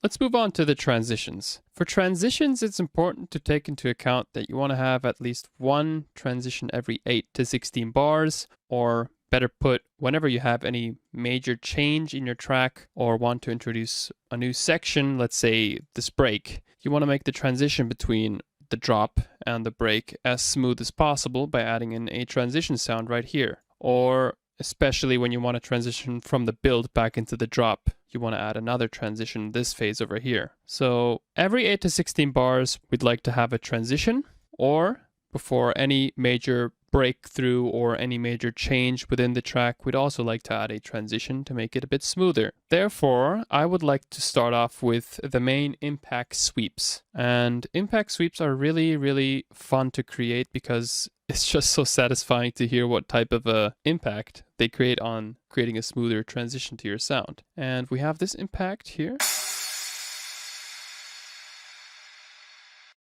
Let's move on to the transitions. For transitions, it's important to take into account that you want to have at least one transition every 8 to 16 bars, or better put, whenever you have any major change in your track or want to introduce a new section, let's say this break, you want to make the transition between the drop and the break as smooth as possible by adding in a transition sound right here. Or especially when you want to transition from the build back into the drop, you want to add another transition this phase over here. So every 8 to 16 bars, we'd like to have a transition, or before any major breakthrough or any major change within the track, we'd also like to add a transition to make it a bit smoother. Therefore, I would like to start off with the main impact sweeps. And impact sweeps are really, really fun to create because it's just so satisfying to hear what type of a impact they create on creating a smoother transition to your sound. And we have this impact here,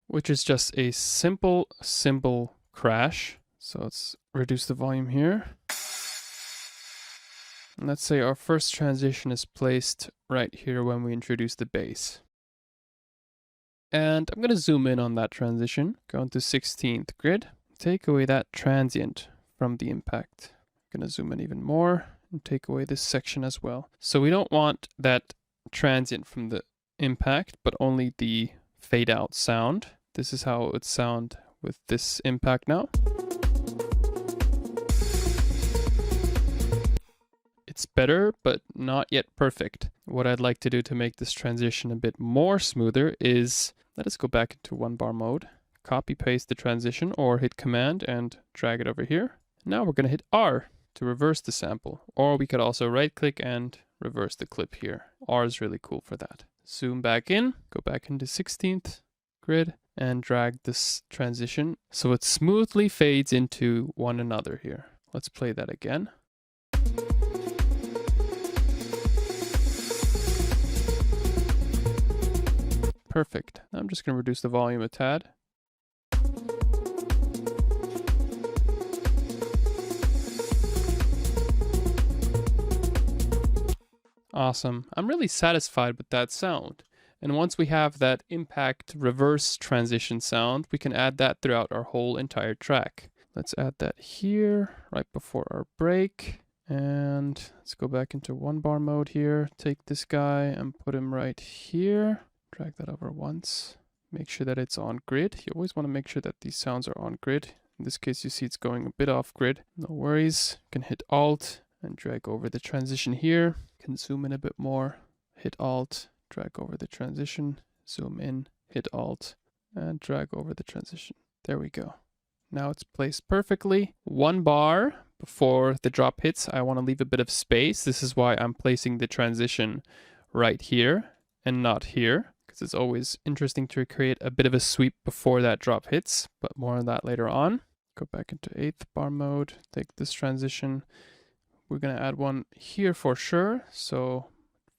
which is just a simple cymbal crash. So let's reduce the volume here. And let's say our first transition is placed right here when we introduce the bass. And I'm going to zoom in on that transition, go into 16th grid, take away that transient from the impact. I'm going to zoom in even more and take away this section as well. So we don't want that transient from the impact, but only the fade out sound. This is how it would sound with this impact now. It's better, but not yet perfect. What I'd like to do to make this transition a bit more smoother is, let us go back into 1-bar mode, copy paste the transition, or hit Command and drag it over here. Now we're going to hit R to reverse the sample, or we could also right click and reverse the clip here. R is really cool for that. Zoom back in, go back into 16th grid, and drag this transition so it smoothly fades into one another here. Let's play that again. Perfect. I'm just going to reduce the volume a tad. Awesome. I'm really satisfied with that sound. And once we have that impact reverse transition sound, we can add that throughout our whole entire track. Let's add that here, right before our break. And let's go back into 1-bar mode here. Take this guy and put him right here. Drag that over once. Make sure that it's on grid. You always want to make sure that these sounds are on grid. In this case, you see it's going a bit off grid. No worries. You can hit Alt and drag over the transition here. You can zoom in a bit more. Hit Alt, drag over the transition. Zoom in, hit Alt, and drag over the transition. There we go. Now it's placed perfectly. 1 bar before the drop hits, I want to leave a bit of space. This is why I'm placing the transition right here and not here, because it's always interesting to create a bit of a sweep before that drop hits, but more on that later on. Go back into 8th bar mode, take this transition. We're going to add one here for sure. So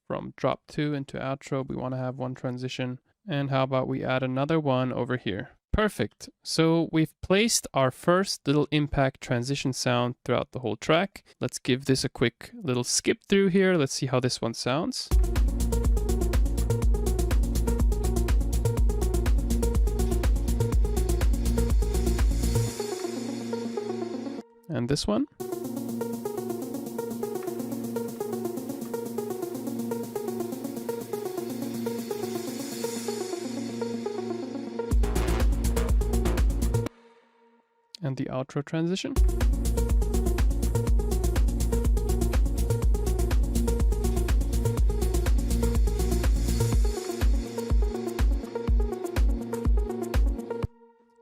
from drop 2 into outro, we want to have one transition. And how about we add another one over here? Perfect. So we've placed our first little impact transition sound throughout the whole track. Let's give this a quick little skip through here. Let's see how this one sounds. And this one. And the outro transition.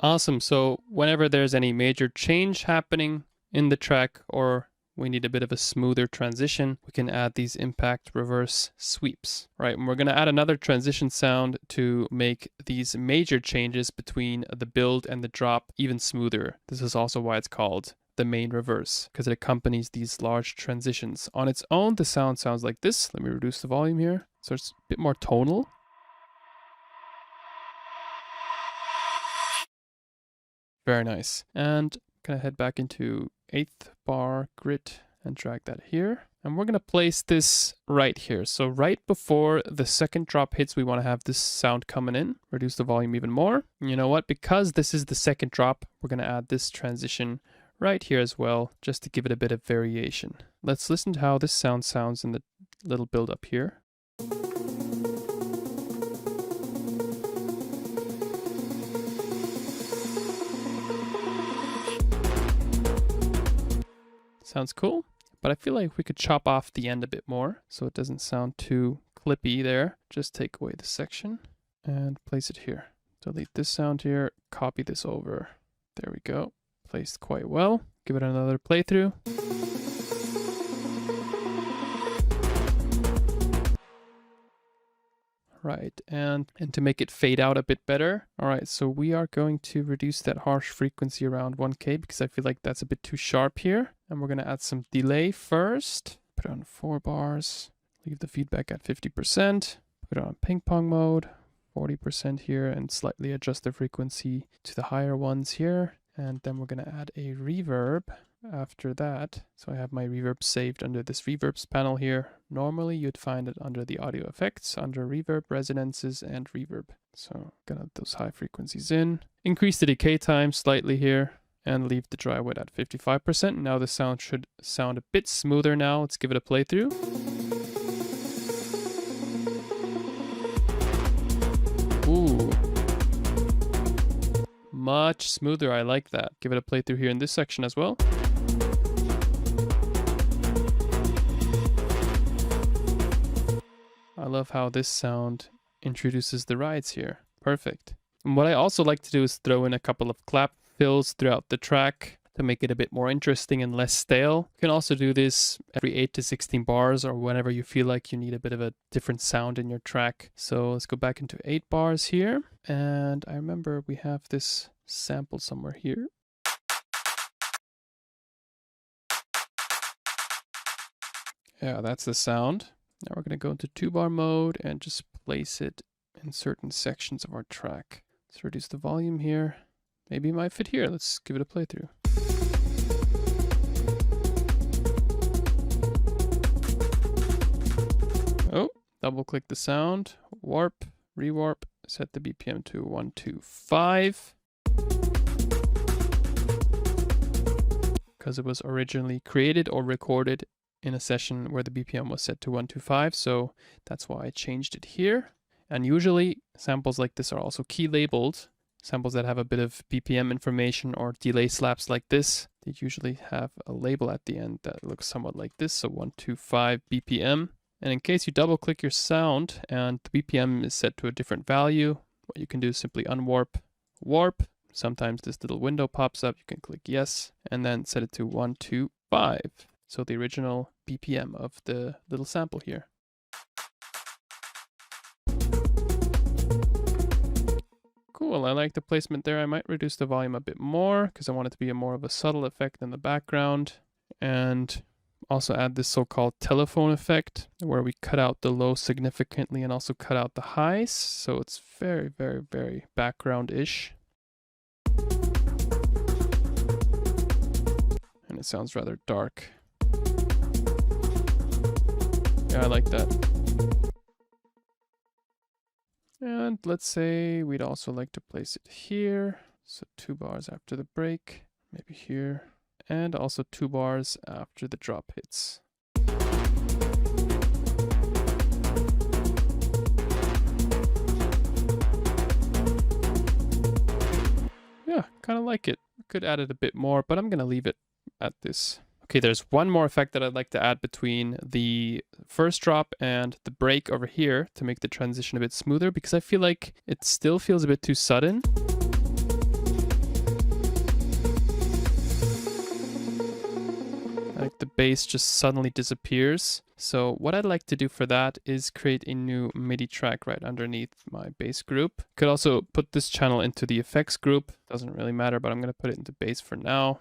Awesome. So whenever there's any major change happening in the track, or we need a bit of a smoother transition, we can add these impact reverse sweeps, right? And we're going to add another transition sound to make these major changes between the build and the drop even smoother. This is also why it's called the main reverse, because it accompanies these large transitions. On its own, the sound sounds like this. Let me reduce the volume here. So it's a bit more tonal. Very nice. And I'm going to head back into 8th bar grid and drag that here. And we're going to place this right here. So right before the second drop hits, we want to have this sound coming in. Reduce the volume even more. You know what? Because this is the second drop, we're going to add this transition right here as well, just to give it a bit of variation. Let's listen to how this sound sounds in the little build up here. Sounds cool, but I feel like we could chop off the end a bit more so it doesn't sound too clippy there. Just take away this section and place it here. Delete this sound here, copy this over. There we go. Placed quite well. Give it another playthrough. Right, and to make it fade out a bit better. All right, so we are going to reduce that harsh frequency around 1K because I feel like that's a bit too sharp here. And we're going to add some delay first. Put it on 4 bars. Leave the feedback at 50%. Put it on ping pong mode, 40% here, and slightly adjust the frequency to the higher ones here. And then we're going to add a reverb after that. So I have my reverb saved under this reverbs panel here. Normally you'd find it under the audio effects, under reverb, resonances, and reverb. So gonna add those high frequencies in. Increase the decay time slightly here and leave the dry wet at 55%. Now the sound should sound a bit smoother now. Let's give it a playthrough. Ooh. Much smoother, I like that. Give it a playthrough here in this section as well. I love how this sound introduces the rides here. Perfect. And what I also like to do is throw in a couple of clap fills throughout the track to make it a bit more interesting and less stale. You can also do this every 8 to 16 bars or whenever you feel like you need a bit of a different sound in your track. So let's go back into 8 bars here. And I remember we have this sample somewhere here. Yeah, that's the sound. Now we're going to go into 2-bar mode and just place it in certain sections of our track. Let's reduce the volume here. Maybe it might fit here. Let's give it a playthrough. Oh, double click the sound, warp, rewarp, set the BPM to 125. Because it was originally created or recorded in a session where the BPM was set to 125, so that's why I changed it here. And usually samples like this are also key labeled. Samples that have a bit of BPM information or delay slaps like this, they usually have a label at the end that looks somewhat like this, so 125 BPM. And in case you double click your sound and the BPM is set to a different value, what you can do is simply unwarp, warp. Sometimes this little window pops up, you can click yes, and then set it to 125. So the original BPM of the little sample here. Cool, I like the placement there. I might reduce the volume a bit more because I want it to be more of a subtle effect in the background. And also add this so-called telephone effect where we cut out the low significantly and also cut out the highs. So it's very, very, very background-ish. And it sounds rather dark. Yeah, I like that. And let's say we'd also like to place it here. So 2 bars after the break, maybe here. And also 2 bars after the drop hits. Yeah, kind of like it. Could add it a bit more, but I'm going to leave it at this. Okay, there's one more effect that I'd like to add between the first drop and the break over here to make the transition a bit smoother, because I feel like it still feels a bit too sudden. Like the bass just suddenly disappears. So what I'd like to do for that is create a new MIDI track right underneath my bass group. Could also put this channel into the effects group. Doesn't really matter, but I'm going to put it into bass for now,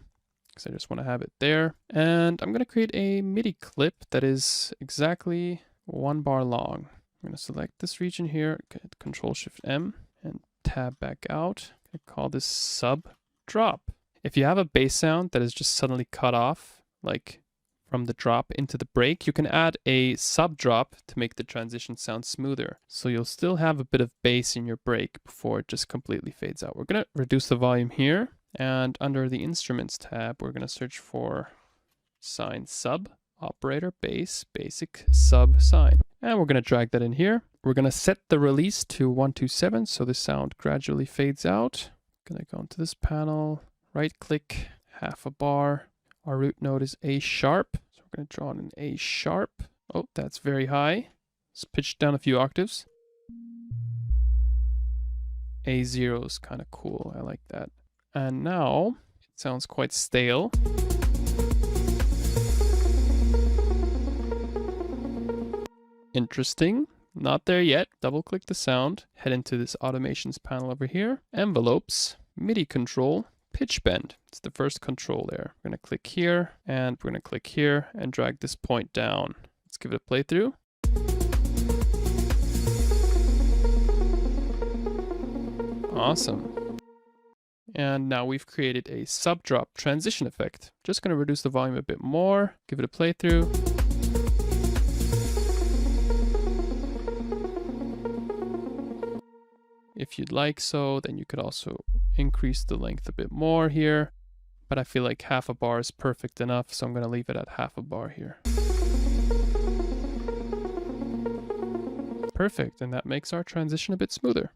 because I just want to have it there. And I'm going to create a MIDI clip that is exactly 1 bar long. I'm going to select this region here, Control-Shift-M, and tab back out. I call this sub drop. If you have a bass sound that is just suddenly cut off, like from the drop into the break, you can add a sub drop to make the transition sound smoother. So you'll still have a bit of bass in your break before it just completely fades out. We're going to reduce the volume here, and under the instruments tab, we're going to search for sine sub, operator, bass, basic sub sine. And we're going to drag that in here. We're going to set the release to 127 so the sound gradually fades out. Going to go into this panel, right click, half a bar. Our root note is A sharp, so we're going to draw in an A sharp. Oh, that's very high. Let's pitch it down a few octaves. A0 is kind of cool, I like that. And now, it sounds quite stale. Interesting. Not there yet. Double click the sound, head into this automations panel over here, envelopes, MIDI control, pitch bend. It's the first control there. We're going to click here, and we're going to click here and drag this point down. Let's give it a playthrough. Awesome. And now we've created a sub drop transition effect. Just going to reduce the volume a bit more, give it a playthrough. If you'd like so, then you could also increase the length a bit more here, but I feel like half a bar is perfect enough, so I'm going to leave it at half a bar here. Perfect, and that makes our transition a bit smoother.